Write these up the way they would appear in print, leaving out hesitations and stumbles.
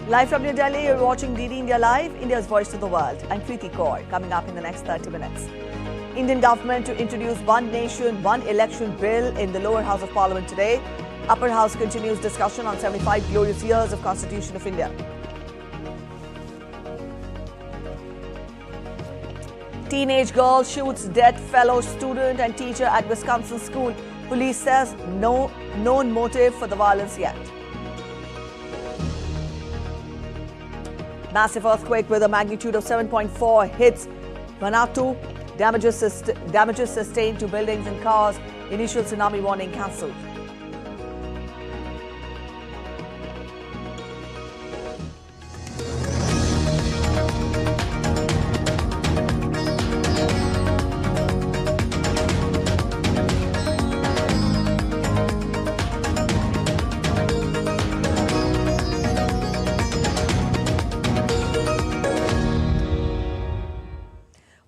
Live from New Delhi, you're watching DD India Live, India's voice to the world. I'm Preeti Kaur. Coming up in the next 30 minutes. Indian government to introduce One Nation, One Election bill in the lower house of Parliament today. Upper house continues discussion on 75 glorious years of Constitution of India. Teenage girl shoots dead fellow student and teacher at Wisconsin school. Police says no known motive for the violence yet. Massive earthquake with a magnitude of 7.4 hits Vanuatu. Damages sustained to buildings and cars. Initial tsunami warning cancelled.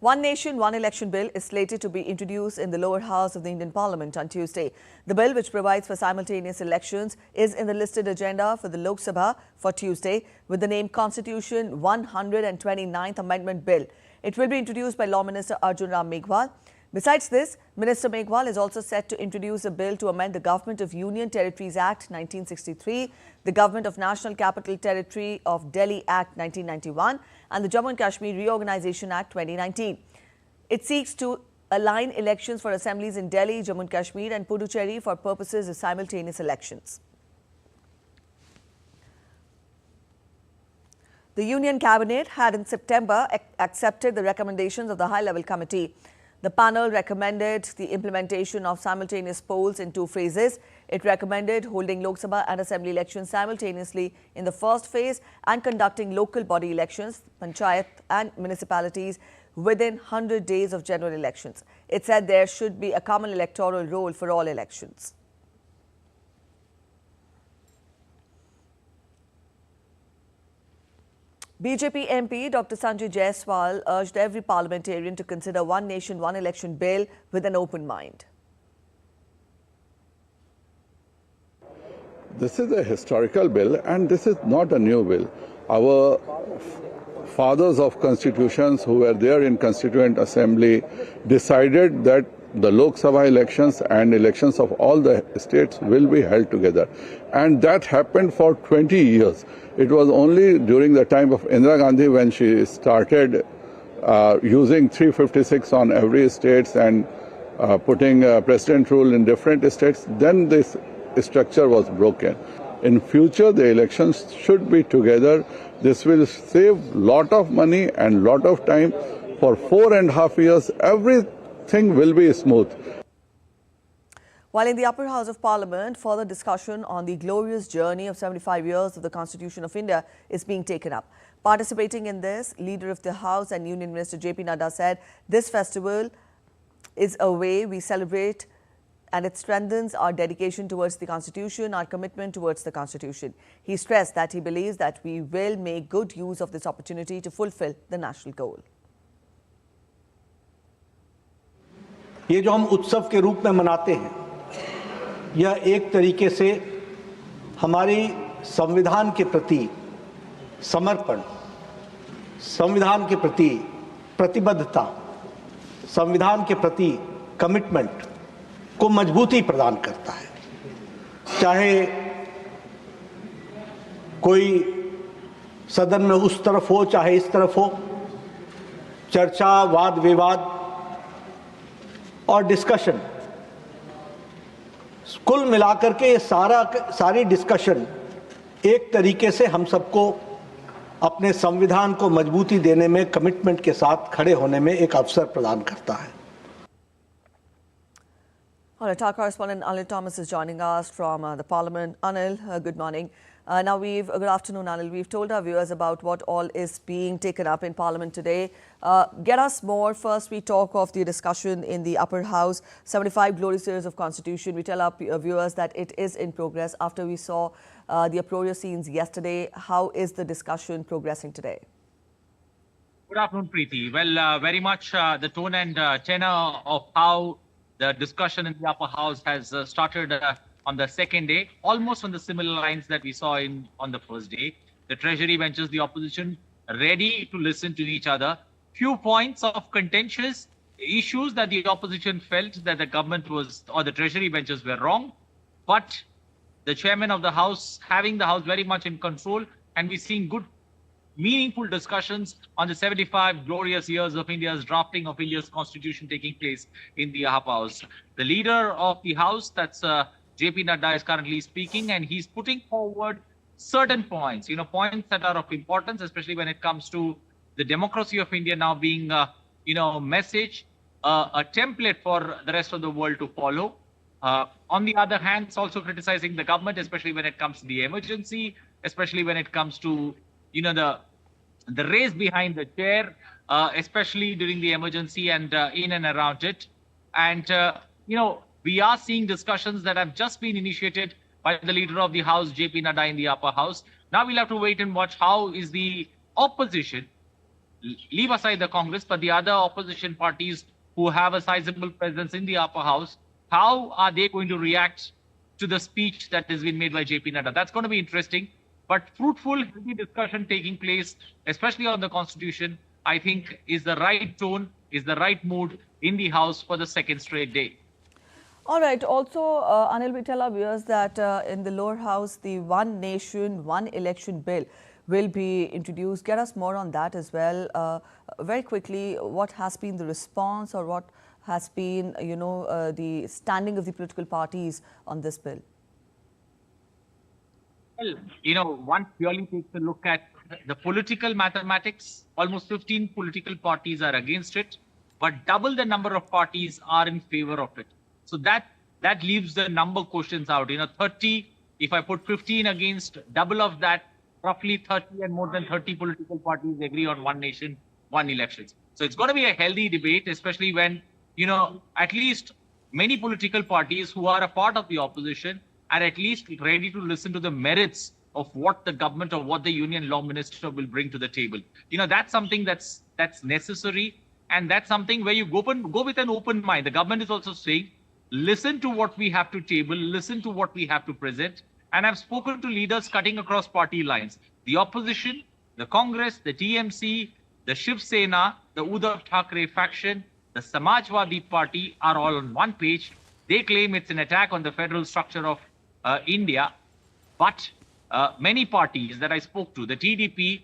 One Nation, One Election bill is slated to be introduced in the lower house of the Indian Parliament on Tuesday. The bill, which provides for simultaneous elections, is in the listed agenda for the Lok Sabha for Tuesday with the name Constitution 129th Amendment Bill. It will be introduced by Law Minister Arjun Ram Meghwal. Besides this, Minister Meghwal is also set to introduce a bill to amend the Government of Union Territories Act 1963, the Government of National Capital Territory of Delhi Act 1991 and the Jammu and Kashmir Reorganisation Act 2019. It seeks to align elections for assemblies in Delhi, Jammu and Kashmir and Puducherry for purposes of simultaneous elections. The Union Cabinet had in September accepted the recommendations of the high-level committee. The panel recommended the implementation of simultaneous polls in two phases. It recommended holding Lok Sabha and Assembly elections simultaneously in the first phase and conducting local body elections, panchayat and municipalities within 100 days of general elections. It said there should be a common electoral roll for all elections. BJP MP Dr. Sanjay Jaiswal urged every parliamentarian to consider One Nation, One Election bill with an open mind. This is a historical bill and this is not a new bill. Our fathers of constitutions who were there in Constituent Assembly decided that the Lok Sabha elections and elections of all the states will be held together. And that happened for 20 years. It was only during the time of Indira Gandhi when she started using 356 on every state and putting president rule in different states, then this structure was broken. In future, the elections should be together. This will save lot of money and lot of time. For 4.5 years, everything will be smooth. While in the upper house of Parliament, further discussion on the glorious journey of 75 years of the Constitution of India is being taken up. Participating in this, Leader of the House and Union Minister J.P. Nadda said, this festival is a way we celebrate and it strengthens our dedication towards the Constitution, our commitment towards the Constitution. He stressed that he believes that we will make good use of this opportunity to fulfill the national goal. ये जो हम उत्सव के रूप में मनाते हैं, यह एक तरीके से हमारी संविधान के प्रति समर्पण, संविधान के प्रति प्रतिबद्धता, संविधान के प्रति कमिटमेंट को मजबूती प्रदान करता है। चाहे कोई सदन में उस तरफ हो चाहे इस तरफ हो, चर्चा, वाद विवाद और डिस्कशन, कुल मिलाकर के ये सारी डिस्कशन एक तरीके से हम सबको अपने संविधान को मजबूती देने में, कमिटमेंट के साथ खड़े होने में एक अवसर प्रदान करता है। All right, our correspondent Anil Thomas is joining us from the Parliament. Anil, good morning. Good afternoon, Anil. We've told our viewers about what all is being taken up in Parliament today. Get us more. First, we talk of the discussion in the upper house, 75 glorious years of Constitution. We tell our viewers that it is in progress. After we saw the uproarious scenes yesterday, how is the discussion progressing today? Good afternoon, Preeti. Well, very much the tone and tenor of how the discussion in the upper house has started on the second day, almost on the similar lines that we saw on the first day. the treasury benches, the opposition ready to listen to each other. Few points of contentious issues that the opposition felt that the government was, or the treasury benches were wrong, but the chairman of the house having the house very much in control, and we're seeing good meaningful discussions on the 75 glorious years of India's drafting of India's constitution taking place in the upper house. The leader of the house, that's JP Nadda, is currently speaking, and he's putting forward certain points, points that are of importance, especially when it comes to the democracy of India now being, a message, a template for the rest of the world to follow. On the other hand, it's also criticizing the government, especially when it comes to the emergency, especially when it comes to, the race behind the chair, especially during the emergency and in and around it. And, we are seeing discussions that have just been initiated by the leader of the house, JP Nadda, in the upper house. Now we'll have to wait and watch how is the opposition, leave aside the Congress, but the other opposition parties who have a sizable presence in the upper house, how are they going to react to the speech that has been made by JP Nadda? That's going to be interesting, but fruitful, healthy discussion taking place, especially on the constitution, I think is the right tone, is the right mood in the house for the second straight day. All right. Also, Anil, we tell our viewers that in the lower house, the One Nation, One Election bill will be introduced. Get us more on that as well. Very quickly, what has been the response, or what has been, the standing of the political parties on this bill? Well, one purely takes a look at the political mathematics. Almost 15 political parties are against it, but double the number of parties are in favor of it. So that leaves the number questions out. 30, if I put 15 against, double of that, roughly 30 and more than 30 political parties agree on One Nation, One Elections. So it's going to be a healthy debate, especially when, at least many political parties who are a part of the opposition are at least ready to listen to the merits of what the government or what the Union Law Minister will bring to the table. That's something that's necessary, and that's something where you go with an open mind. The government is also saying, listen to what we have to table, listen to what we have to present. And I've spoken to leaders cutting across party lines. The opposition, the Congress, the TMC, the Shiv Sena, the Uddhav Thackeray faction, the Samajwadi Party are all on one page. They claim it's an attack on the federal structure of India. But many parties that I spoke to, the TDP,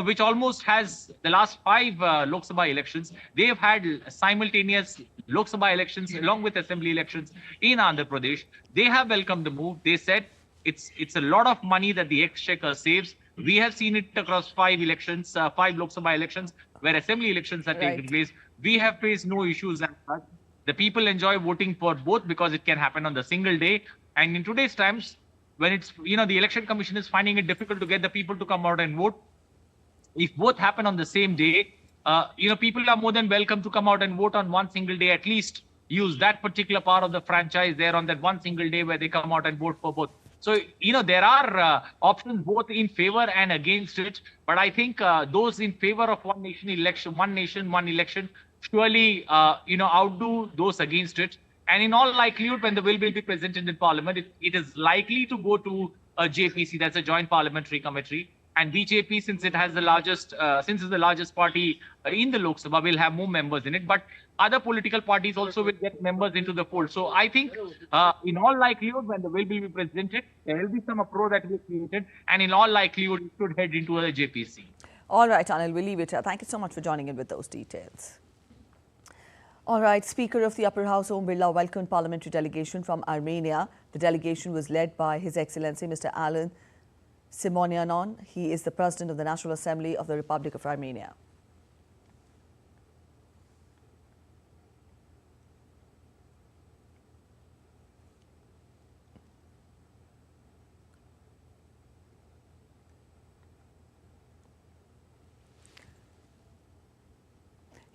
which almost has the last 5 Lok Sabha elections, they have had simultaneous Lok Sabha elections along with assembly elections in Andhra Pradesh. They have welcomed the move. They said it's a lot of money that the exchequer saves. We have seen it across 5 elections, 5 Lok Sabha elections, where assembly elections have taken place. We have faced no issues as such. The people enjoy voting for both because it can happen on the single day. And in today's times, when it's, the election commission is finding it difficult to get the people to come out and vote, if both happen on the same day, people are more than welcome to come out and vote on one single day, at least use that particular part of the franchise there on that one single day where they come out and vote for both. So, there are options both in favor and against it. But I think those in favor of One Nation, One Election surely, outdo those against it. And in all likelihood, when the bill will be presented in Parliament, it is likely to go to a JPC, that's a Joint Parliamentary Committee. And BJP, since it has the largest, since it's the largest party in the Lok Sabha, will have more members in it. But other political parties also will get members into the fold. So I think, in all likelihood, when the bill will be presented, there will be some uproar that will be created, and in all likelihood, it should head into a JPC. All right, Anil, we'll leave it here. Thank you so much for joining in with those details. All right, Speaker of the Upper House, Om Birla, welcomed parliamentary delegation from Armenia. The delegation was led by His Excellency Mr. Alan Simonianon. He is the President of the National Assembly of the Republic of Armenia.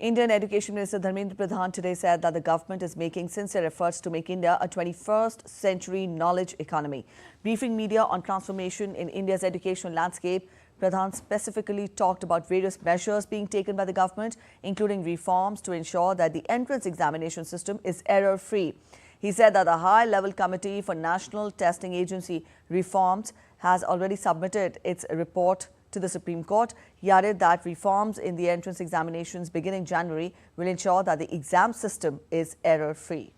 Indian Education Minister Dharmendra Pradhan today said that the government is making sincere efforts to make India a 21st century knowledge economy. Briefing media on transformation in India's educational landscape, Pradhan specifically talked about various measures being taken by the government, including reforms to ensure that the entrance examination system is error-free. He said that the High-Level Committee for National Testing Agency Reforms has already submitted its report to the Supreme Court. He added that reforms in the entrance examinations beginning January will ensure that the exam system is error-free.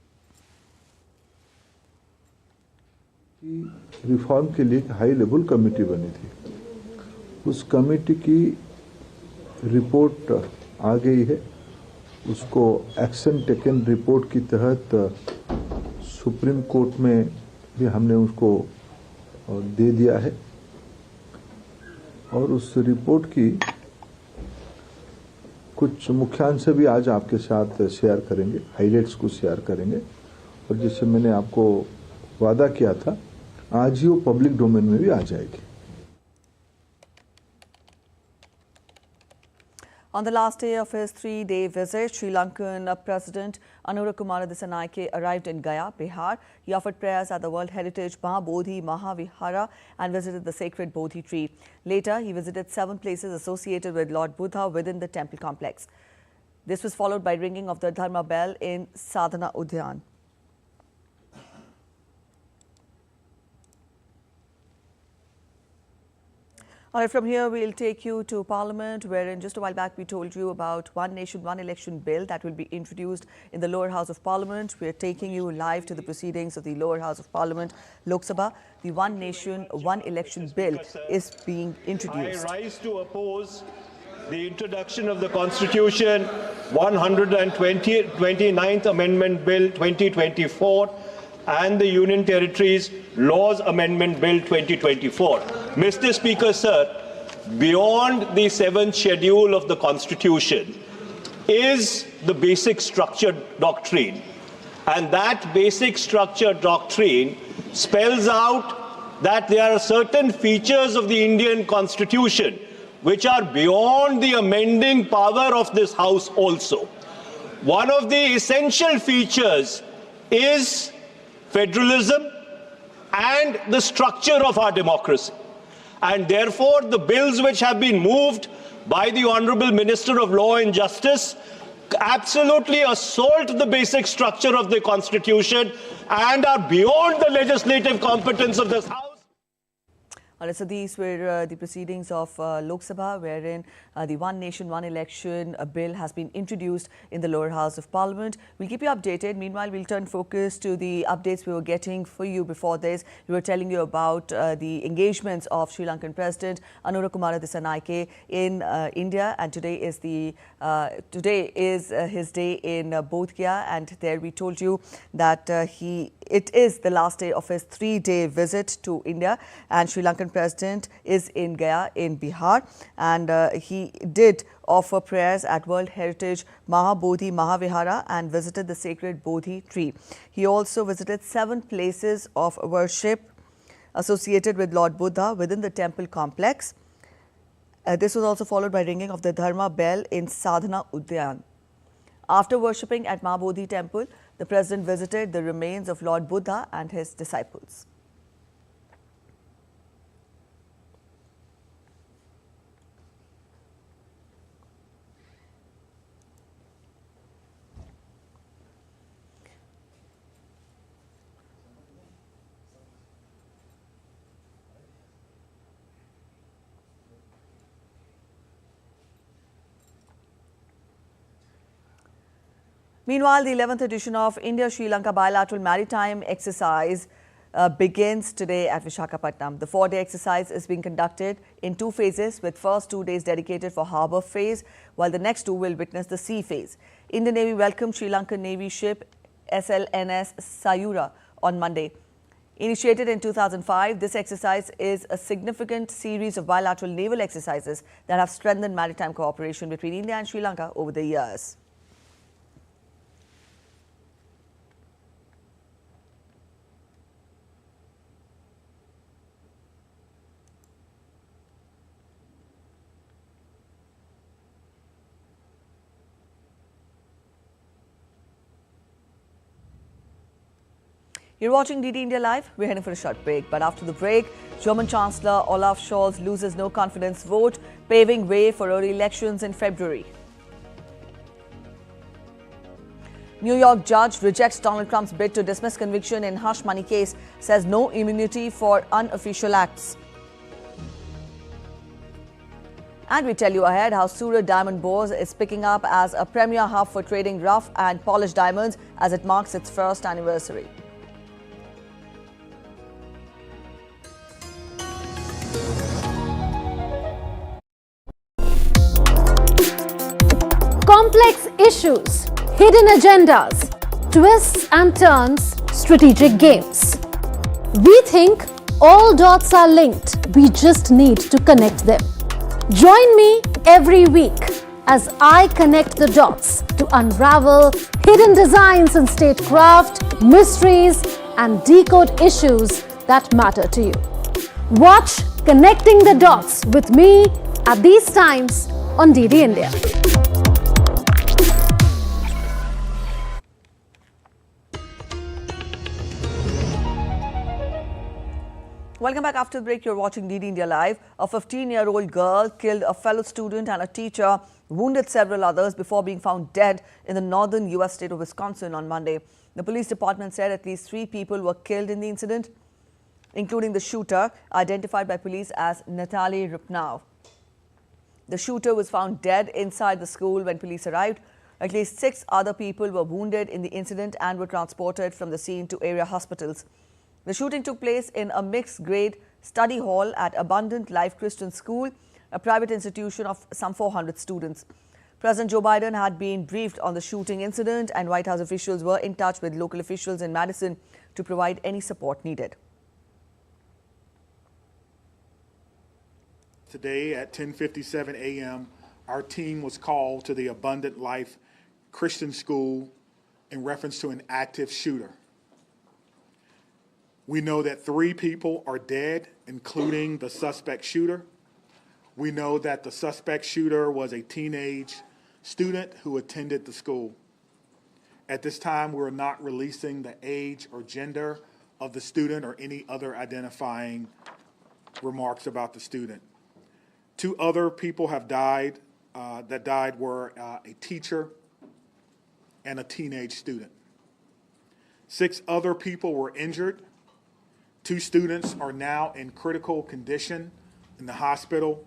Reform के लिए high level committee बनी थी, उस committee की report आ गई है। उसको action taken report की तहत सुप्रीम कोर्ट में भी हमने उसको दे दिया है और उस रिपोर्ट की कुछ मुख्यांश भी आज आपके साथ शेयर करेंगे, हाइलाइट्स को शेयर करेंगे और जिससे मैंने आपको वादा किया था आज ही वो पब्लिक डोमेन में भी आ जाएगी। On the last day of his 3-day visit, Sri Lankan President Anura Kumara Dissanayake arrived in Gaya, Bihar. He offered prayers at the World Heritage Mahabodhi Mahavihara and visited the sacred Bodhi tree. Later, he visited 7 places associated with Lord Buddha within the temple complex. This was followed by ringing of the Dharma bell in Sadhana Udyan. All right, from here we'll take you to Parliament, wherein just a while back we told you about One Nation, One Election bill that will be introduced in the lower house of Parliament. We are taking you live to the proceedings of the lower house of Parliament, Lok Sabha. The One Nation, One Election bill is being introduced. I rise to oppose the introduction of the Constitution 129th Amendment Bill 2024 and the Union Territories Laws Amendment Bill 2024. Mr. Speaker, sir, beyond the 7th schedule of the Constitution is the basic structure doctrine. And that basic structure doctrine spells out that there are certain features of the Indian Constitution which are beyond the amending power of this House also. One of the essential features is federalism and the structure of our democracy. And therefore, the bills which have been moved by the Honourable Minister of Law and Justice absolutely assault the basic structure of the Constitution and are beyond the legislative competence of this House. All right, so these were the proceedings of Lok Sabha, wherein the One Nation, One Election bill has been introduced in the lower house of Parliament. We'll keep you updated. Meanwhile, we'll turn focus to the updates we were getting for you before this. We were telling you about the engagements of Sri Lankan President Anura Kumara Dissanayake in India, and today is his day in Bodh Gaya, and there we told you that it is the last day of his 3-day visit to India, and Sri Lankan President is in Gaya in Bihar, and he did offer prayers at World Heritage Mahabodhi Mahavihara and visited the sacred Bodhi tree. He also visited 7 places of worship associated with Lord Buddha within the temple complex. This was also followed by ringing of the Dharma bell in Sadhana Udyan. After worshipping at Mahabodhi temple, the President visited the remains of Lord Buddha and his disciples. Meanwhile, the 11th edition of India-Sri Lanka bilateral maritime exercise begins today at Visakhapatnam. The 4-day exercise is being conducted in 2 phases, with first 2 days dedicated for harbour phase, while the next 2 will witness the sea phase. Indian Navy welcomed Sri Lankan Navy ship SLNS Sayura on Monday. Initiated in 2005, this exercise is a significant series of bilateral naval exercises that have strengthened maritime cooperation between India and Sri Lanka over the years. You're watching DD India Live. We're heading for a short break. But after the break, German Chancellor Olaf Scholz loses no confidence vote, paving way for early elections in February. New York judge rejects Donald Trump's bid to dismiss conviction in hush money case, says no immunity for unofficial acts. And we tell you ahead how Surat Diamond Bourse is picking up as a premier hub for trading rough and polished diamonds as it marks its first anniversary. Complex issues, hidden agendas, twists and turns, strategic games. We think all dots are linked. We just need to connect them. Join me every week as I connect the dots to unravel hidden designs in statecraft, mysteries, and decode issues that matter to you. Watch Connecting the Dots with me at these times on DD India. Welcome back. After the break, you're watching DD India Live. A 15-year-old girl killed a fellow student and a teacher, wounded several others before being found dead in the northern U.S. state of Wisconsin on Monday. The police department said at least 3 people were killed in the incident, including the shooter, identified by police as Natalie Rupnow. The shooter was found dead inside the school when police arrived. At least 6 other people were wounded in the incident and were transported from the scene to area hospitals. The shooting took place in a mixed-grade study hall at Abundant Life Christian School, a private institution of some 400 students. President Joe Biden had been briefed on the shooting incident, and White House officials were in touch with local officials in Madison to provide any support needed. Today at 10:57 a.m., our team was called to the Abundant Life Christian School in reference to an active shooter. We know that 3 people are dead, including the suspect shooter. We know that the suspect shooter was a teenage student who attended the school. At this time, we're not releasing the age or gender of the student or any other identifying remarks about the student. 2 other people have died. That died were a teacher and a teenage student. 6 other people were injured. 2 students are now in critical condition in the hospital,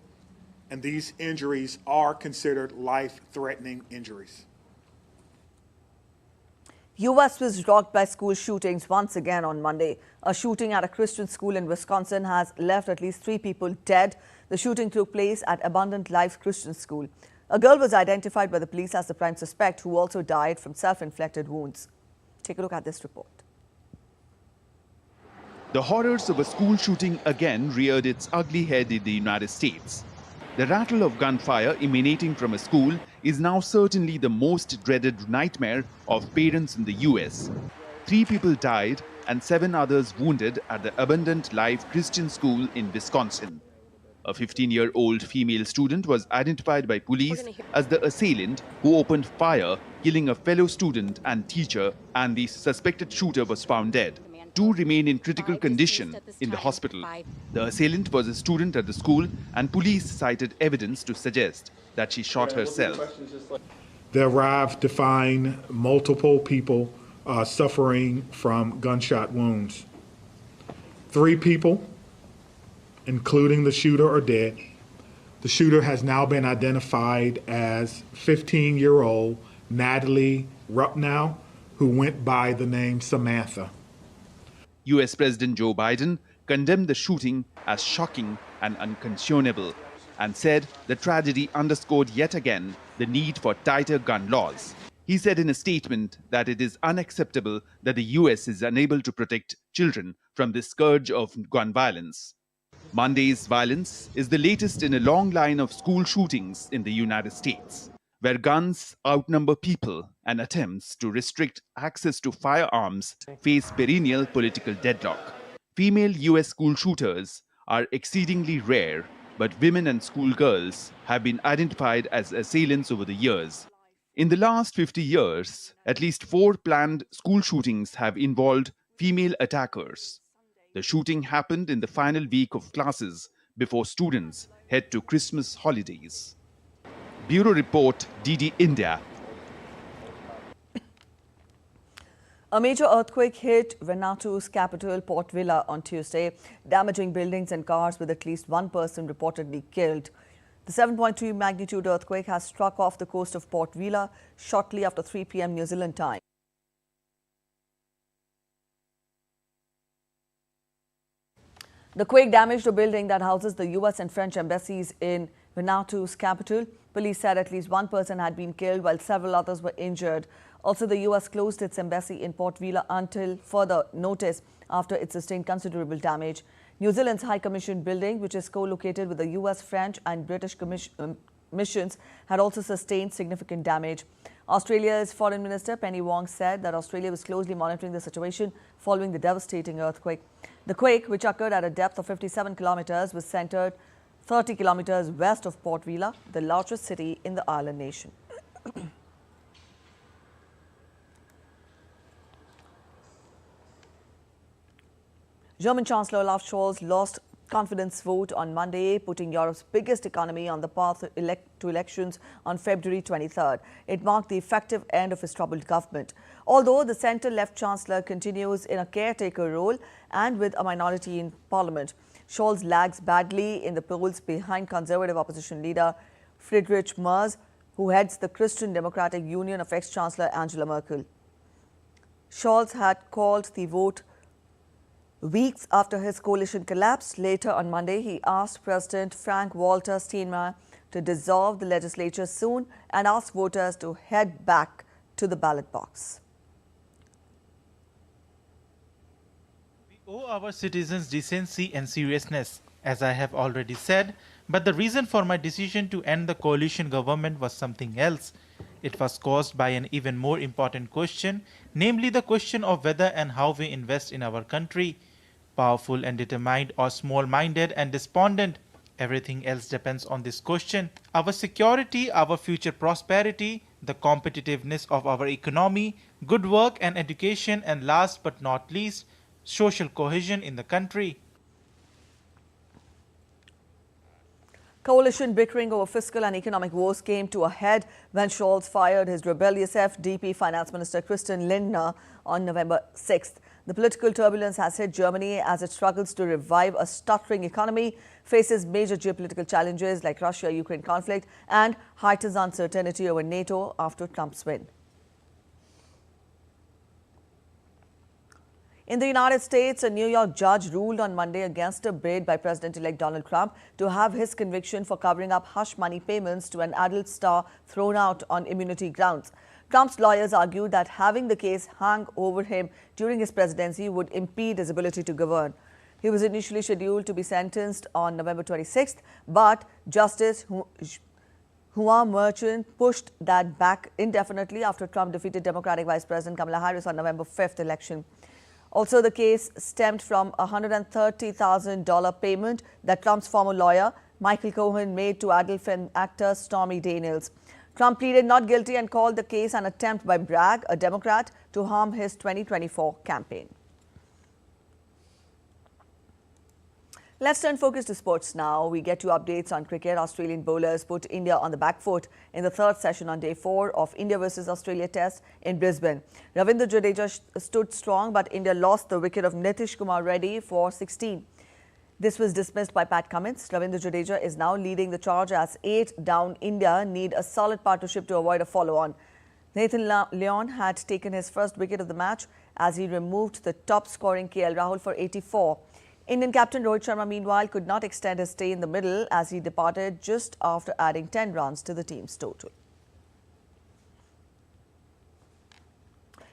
and these injuries are considered life-threatening injuries. U.S. was rocked by school shootings once again on Monday. A shooting at a Christian school in Wisconsin has left at least 3 people dead. The shooting took place at Abundant Life Christian School. A girl was identified by the police as the prime suspect, who also died from self-inflicted wounds. Take a look at this report. The horrors of a school shooting again reared its ugly head in the United States. The rattle of gunfire emanating from a school is now certainly the most dreaded nightmare of parents in the US. 3 people died and 7 others wounded at the Abundant Life Christian School in Wisconsin. A 15-year-old female student was identified by police as the assailant who opened fire, killing a fellow student and teacher, and the suspected shooter was found dead. 2 remain in critical condition in the hospital. The assailant was a student at the school, and police cited evidence to suggest that she shot herself. They arrived to find multiple people suffering from gunshot wounds. 3 people, including the shooter, are dead. The shooter has now been identified as 15-year-old Natalie Rupnow, who went by the name Samantha. US President Joe Biden condemned the shooting as shocking and unconscionable and said the tragedy underscored yet again the need for tighter gun laws. He said in a statement that it is unacceptable that the US is unable to protect children from this scourge of gun violence. Monday's violence is the latest in a long line of school shootings in the United States, where guns outnumber people and attempts to restrict access to firearms face perennial political deadlock. Female US school shooters are exceedingly rare, but women and schoolgirls have been identified as assailants over the years. In the last 50 years, at least 4 planned school shootings have involved female attackers. The shooting happened in the final week of classes before students head to Christmas holidays. Bureau Report, DD India. A major earthquake hit Vanuatu's capital, Port Vila, on Tuesday, damaging buildings and cars with at least 1 person reportedly killed. The 7.2 magnitude earthquake has struck off the coast of Port Vila shortly after 3 p.m. New Zealand time. The quake damaged a building that houses the U.S. and French embassies in Vanuatu's capital. Police said at least one person had been killed while several others were injured. Also, the U.S. closed its embassy in Port Vila until further notice after it sustained considerable damage. New Zealand's High Commission building, which is co-located with the U.S., French and British missions, had also sustained significant damage. Australia's Foreign Minister Penny Wong said that Australia was closely monitoring the situation following the devastating earthquake. The quake, which occurred at a depth of 57 kilometers, was centered 30 kilometers west of Port Vila, the largest city in the island nation. German Chancellor Olaf Scholz lost confidence vote on Monday, putting Europe's biggest economy on the path to elections on February 23rd. It marked the effective end of his troubled government. Although the centre-left chancellor continues in a caretaker role and with a minority in parliament, Scholz lags badly in the polls behind conservative opposition leader Friedrich Merz, who heads the Christian Democratic Union of ex-chancellor Angela Merkel. Scholz had called the vote weeks after his coalition collapsed. Later on Monday, he asked President Frank-Walter Steinmeier to dissolve the legislature soon and asked voters to head back to the ballot box. We owe our citizens decency and seriousness, as I have already said, but the reason for my decision to end the coalition government was something else. It was caused by an even more important question, namely the question of whether and how we invest in our country. Powerful and determined or small-minded and despondent, everything else depends on this question. Our security, our future prosperity, the competitiveness of our economy, good work and education, and last but not least, social cohesion in the country. Coalition bickering over fiscal and economic woes came to a head when Scholz fired his rebellious FDP Finance Minister Christian Lindner on November 6th. The political turbulence has hit Germany as it struggles to revive a stuttering economy, faces major geopolitical challenges like Russia-Ukraine conflict, and heightens uncertainty over NATO after Trump's win. In the United States, a New York judge ruled on Monday against a bid by President-elect Donald Trump to have his conviction for covering up hush money payments to an adult star thrown out on immunity grounds. Trump's lawyers argued that having the case hang over him during his presidency would impede his ability to govern. He was initially scheduled to be sentenced on November 26th, but Justice Juan Merchan pushed that back indefinitely after Trump defeated Democratic Vice President Kamala Harris on November 5th election. Also, the case stemmed from a $130,000 payment that Trump's former lawyer, Michael Cohen, made to adult film actor Stormy Daniels. Trump pleaded not guilty and called the case an attempt by Bragg, a Democrat, to harm his 2024 campaign. Let's turn focus to sports now. We get to updates on cricket. Australian bowlers put India on the back foot in the third session on day 4 of India versus Australia test in Brisbane. Ravindra Jadeja stood strong, but India lost the wicket of Nitish Kumar Reddy for 16. This was dismissed by Pat Cummins. Ravindra Jadeja is now leading the charge as 8 down. India need a solid partnership to avoid a follow-on. Nathan Lyon had taken his first wicket of the match as he removed the top-scoring KL Rahul for 84. Indian captain Rohit Sharma, meanwhile, could not extend his stay in the middle as he departed just after adding 10 runs to the team's total.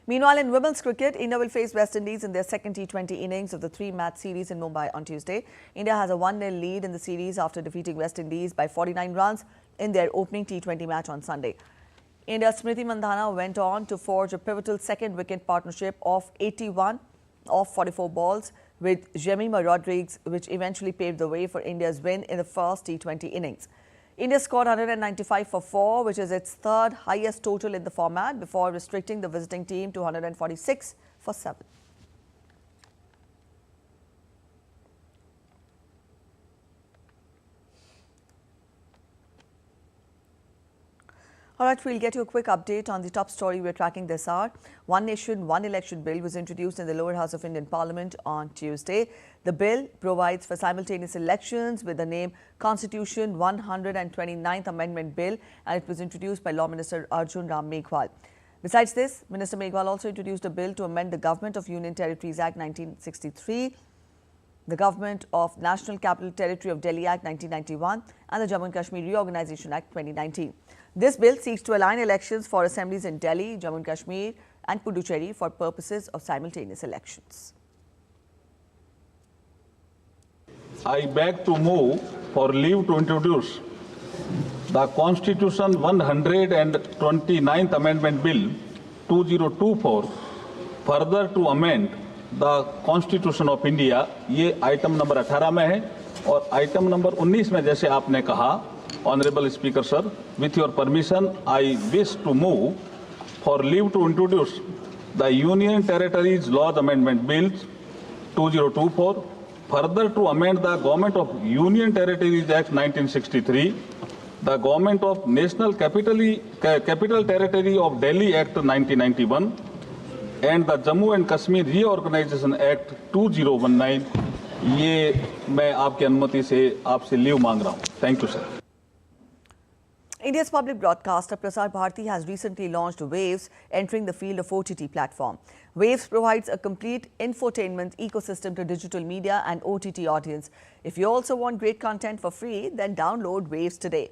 Meanwhile, in women's cricket, India will face West Indies in their second T20 innings of the 3-match series in Mumbai on Tuesday. India has a 1-0 lead in the series after defeating West Indies by 49 runs in their opening T20 match on Sunday. India's Smriti Mandhana went on to forge a pivotal second-wicket partnership of 81 off 44 balls with Jemima Rodriguez, which eventually paved the way for India's win in the first T20 innings. India scored 195 for 4, which is its third highest total in the format, before restricting the visiting team to 146 for 7. All right, we'll get you a quick update on the top story we're tracking this hour. One Nation, One Election bill was introduced in the lower house of Indian Parliament on Tuesday. The bill provides for simultaneous elections with the name Constitution 129th Amendment Bill, and it was introduced by Law Minister Arjun Ram Meghwal. Besides this, Minister Meghwal also introduced a bill to amend the Government of Union Territories Act 1963, the Government of National Capital Territory of Delhi Act 1991 and the Jammu and Kashmir Reorganisation Act 2019. This bill seeks to align elections for assemblies in Delhi, Jammu and Kashmir and Puducherry for purposes of simultaneous elections. I beg to move for leave to introduce the Constitution 129th Amendment Bill 2024, further to amend the Constitution of India. ये item number 18 में है और item number 19 में जैसे आपने कहा, Honorable Speaker Sir, with your permission, I wish to move for leave to introduce the Union Territories Laws Amendment Bill 2024, further to amend the Government of Union Territories Act 1963, the Government of National Capital Territory of Delhi Act 1991, and the Jammu and Kashmir Reorganization Act 2019. ये मैं आपकी अनुमति से आपसे leave मांग रहा हूँ. Thank you, sir. India's public broadcaster Prasar Bharati has recently launched Waves, entering the field of OTT platform. Waves provides a complete infotainment ecosystem to digital media and OTT audience. If you also want great content for free, then download Waves today.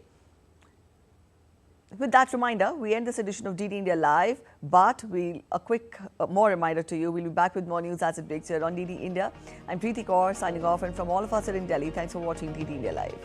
With that reminder, we end this edition of DD India Live, but a quick more reminder to you, we'll be back with more news as it breaks here on DD India. I'm Preeti Kaur signing off, and from all of us here in Delhi, thanks for watching DD India Live.